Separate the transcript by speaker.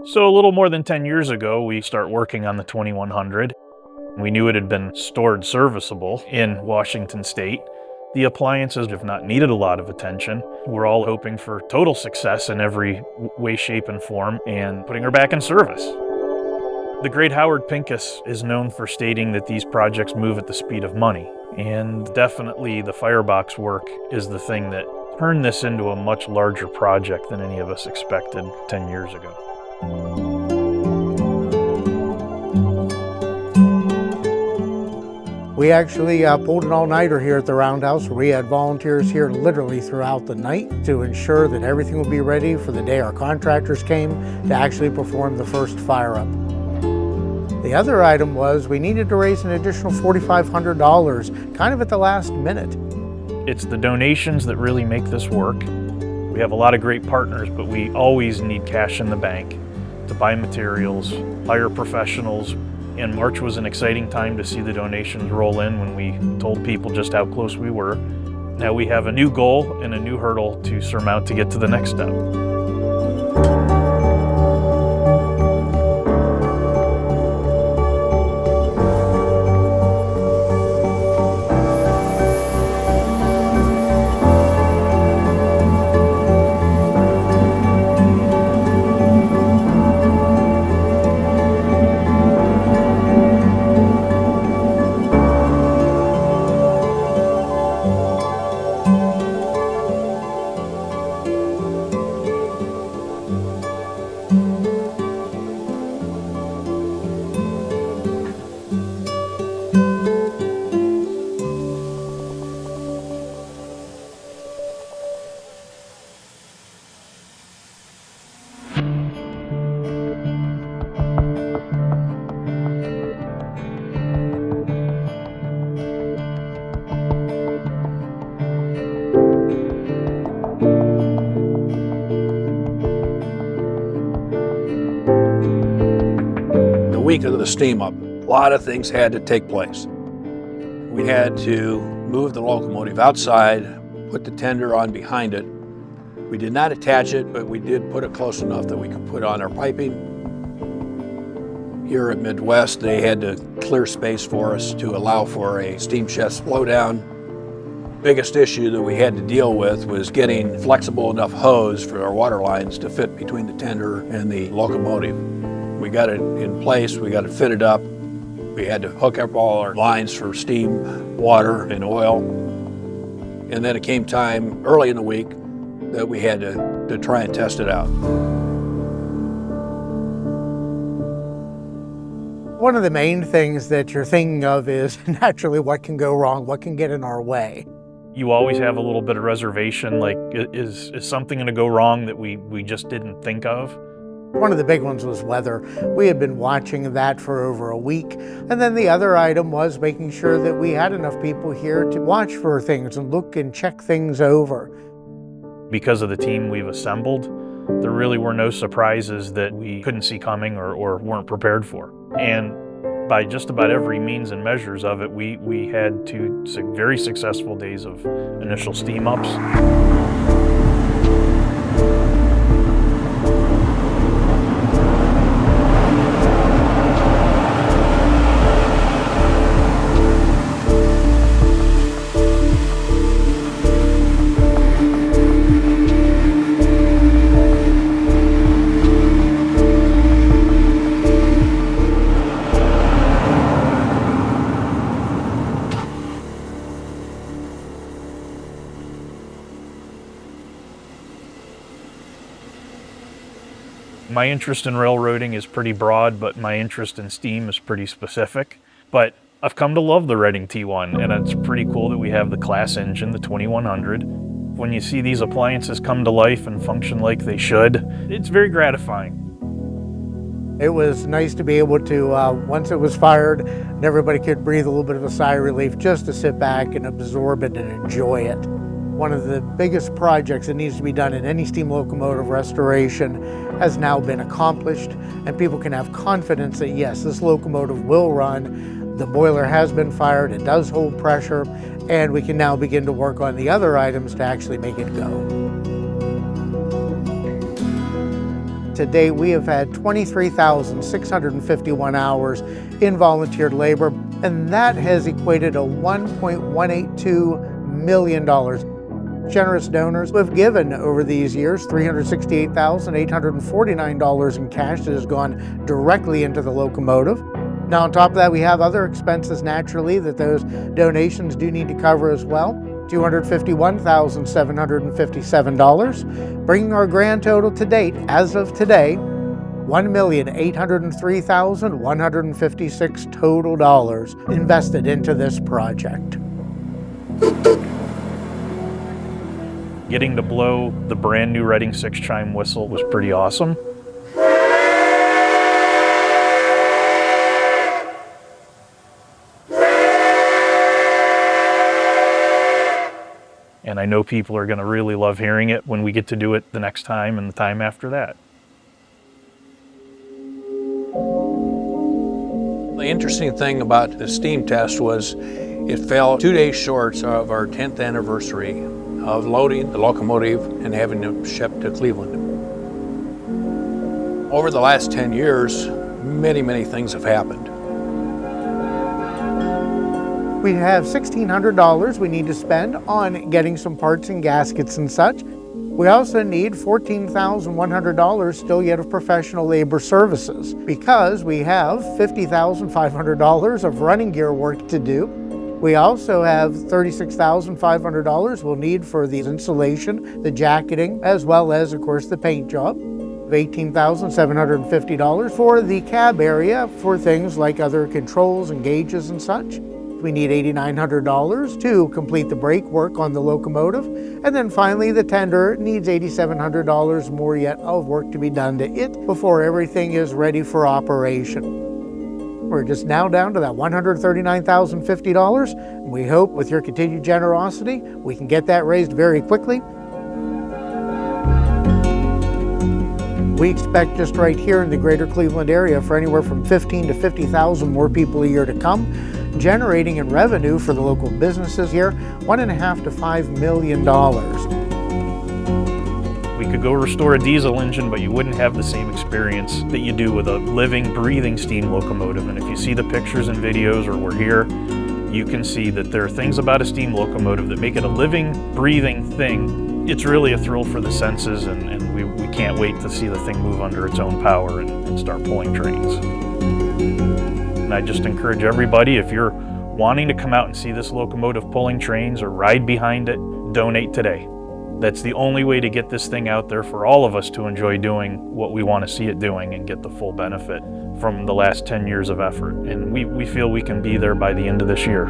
Speaker 1: So a little more than 10 years ago, we start working on the 2100. We knew it had been stored serviceable in Washington State. The appliances have not needed a lot of attention. We're all hoping for total success in every way, shape, and form, and putting her back in service. The great Howard Pincus is known for stating that these projects move at the speed of money, and definitely the firebox work is the thing that turned this into a much larger project than any of us expected 10 years ago.
Speaker 2: We actually pulled an all-nighter here at the Roundhouse, where we had volunteers here literally throughout the night to ensure that everything would be ready for the day our contractors came to actually perform the first fire-up. The other item was we needed to raise an additional $4,500, kind of at the last minute.
Speaker 1: It's the donations that really make this work. We have a lot of great partners, but we always need cash in the bank to buy materials, hire professionals, and March was an exciting time to see the donations roll in when we told people just how close we were. Now we have a new goal and a new hurdle to surmount to get to the next step.
Speaker 3: Week of the steam up, a lot of things had to take place. We had to move the locomotive outside, put the tender on behind it. We did not attach it, but we did put it close enough that we could put on our piping. Here at Midwest, they had to clear space for us to allow for a steam chest blowdown. Biggest issue that we had to deal with was getting flexible enough hose for our water lines to fit between the tender and the locomotive. We got it in place, we got it fitted up. We had to hook up all our lines for steam, water, and oil. And then it came time early in the week that we had to try and test it out.
Speaker 2: One of the main things that you're thinking of is naturally what can go wrong, what can get in our way.
Speaker 1: You always have a little bit of reservation, like is something going to go wrong that we just didn't think of?
Speaker 2: One of the big ones was weather. We had been watching that for over a week. And then the other item was making sure that we had enough people here to watch for things and look and check things over.
Speaker 1: Because of the team we've assembled, there really were no surprises that we couldn't see coming or weren't prepared for. And by just about every means and measures of it, we had two very successful days of initial steam ups. My interest in railroading is pretty broad, but my interest in steam is pretty specific. But I've come to love the Reading T1, and it's pretty cool that we have the class engine, the 2100. When you see these appliances come to life and function like they should, it's very gratifying.
Speaker 2: It was nice to be able to, once it was fired, and everybody could breathe a little bit of a sigh of relief just to sit back and absorb it and enjoy it. One of the biggest projects that needs to be done in any steam locomotive restoration has now been accomplished, and people can have confidence that yes, this locomotive will run. The boiler has been fired, it does hold pressure, and we can now begin to work on the other items to actually make it go. To date, we have had 23,651 hours in volunteered labor, and that has equated to $1.182 million. Generous donors who have given over these years $368,849 in cash that has gone directly into the locomotive. Now, on top of that, we have other expenses naturally that those donations do need to cover as well. $251,757, bringing our grand total to date, as of today, $1,803,156 total dollars invested into this project.
Speaker 1: Getting to blow the brand new Reading 6-chime whistle was pretty awesome. And I know people are going to really love hearing it when we get to do it the next time and the time after that.
Speaker 3: The interesting thing about the steam test was it fell 2 days short of our 10th anniversary of loading the locomotive and having it shipped to Cleveland. Over the last 10 years, many things have happened.
Speaker 2: We have $1,600 we need to spend on getting some parts and gaskets and such. We also need $14,100 still yet of professional labor services because we have $50,500 of running gear work to do. We also have $36,500 we'll need for the insulation, the jacketing, as well as, of course, the paint job. $18,750 for the cab area for things like other controls and gauges and such. We need $8,900 to complete the brake work on the locomotive. And then finally, the tender needs $8,700 more yet of work to be done to it before everything is ready for operation. We're just now down to that $139,050. We hope with your continued generosity, we can get that raised very quickly. We expect just right here in the greater Cleveland area for anywhere from 15 to 50,000 more people a year to come, generating in revenue for the local businesses here $1.5 to $5 million.
Speaker 1: We could go restore a diesel engine, but you wouldn't have the same experience that you do with a living, breathing steam locomotive. And if you see the pictures and videos or we're here, you can see that there are things about a steam locomotive that make it a living, breathing thing. It's really a thrill for the senses, and we can't wait to see the thing move under its own power and start pulling trains. And I just encourage everybody, if you're wanting to come out and see this locomotive pulling trains or ride behind it, donate today. That's the only way to get this thing out there for all of us to enjoy doing what we want to see it doing and get the full benefit from the last 10 years of effort. And we feel we can be there by the end of this year.